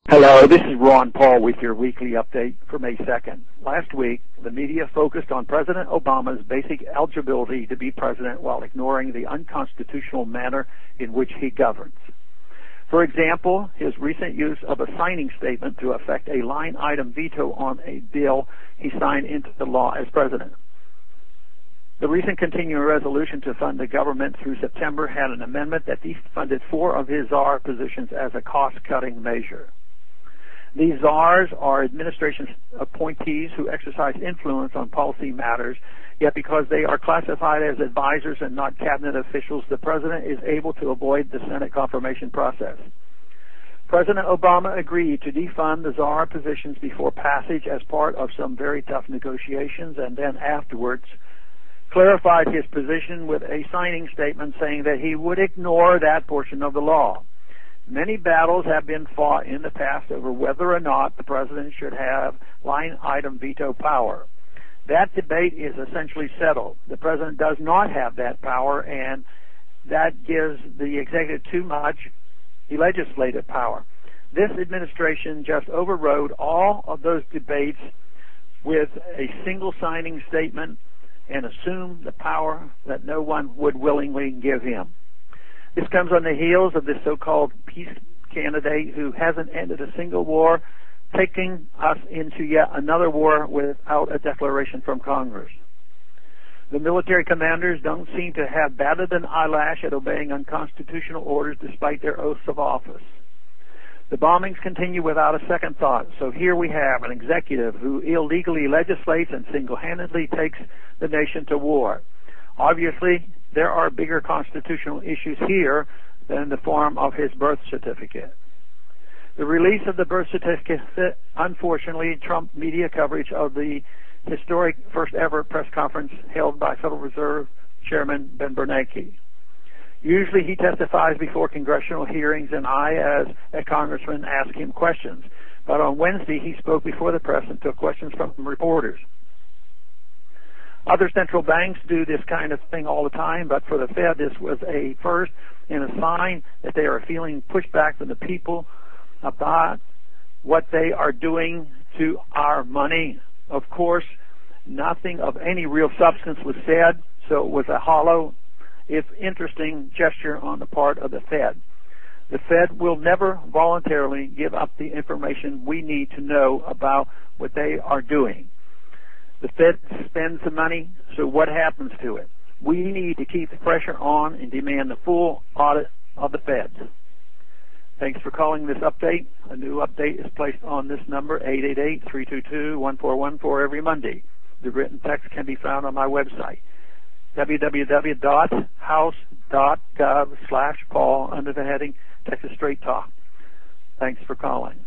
Hello, this is Ron Paul with your weekly update for May 2nd. Last week, the media focused on President Obama's basic eligibility to be president while ignoring the unconstitutional manner in which he governs. For example, his recent use of a signing statement to effect a line-item veto on a bill he signed into the law as president. The recent continuing resolution to fund the government through September had an amendment that defunded 4 of his czar positions as a cost-cutting measure. These czars are administration appointees who exercise influence on policy matters, yet because they are classified as advisors and not cabinet officials, the president is able to avoid the Senate confirmation process. President Obama agreed to defund the czar positions before passage as part of some very tough negotiations, and then afterwards clarified his position with a signing statement saying that he would ignore that portion of the law. Many battles have been fought in the past over whether or not the president should have line-item veto power. That debate is essentially settled. The president does not have that power, and that gives the executive too much legislative power. This administration just overrode all of those debates with a single signing statement and assumed the power that no one would willingly give him. This comes on the heels of this so-called peace candidate who hasn't ended a single war, taking us into yet another war without a declaration from Congress. The military commanders don't seem to have batted an eyelash at obeying unconstitutional orders despite their oaths of office. The bombings continue without a second thought, so here we have an executive who illegally legislates and single-handedly takes the nation to war. Obviously, there are bigger constitutional issues here than the form of his birth certificate. The release of the birth certificate, unfortunately, trumped media coverage of the historic first ever press conference held by Federal Reserve Chairman Ben Bernanke. Usually he testifies before congressional hearings and I, as a congressman, ask him questions. But on Wednesday he spoke before the press and took questions from reporters. Other central banks do this kind of thing all the time, but for the Fed this was a first and a sign that they are feeling pushback from the people about what they are doing to our money. Of course, nothing of any real substance was said, so it was a hollow, if interesting, gesture on the part of the Fed. The Fed will never voluntarily give up the information we need to know about what they are doing. The Fed spends the money, so what happens to it? We need to keep the pressure on and demand the full audit of the Fed. Thanks for calling this update. A new update is placed on this number, 888-322-1414, every Monday. The written text can be found on my website, www.house.gov/Paul, under the heading Texas Straight Talk. Thanks for calling.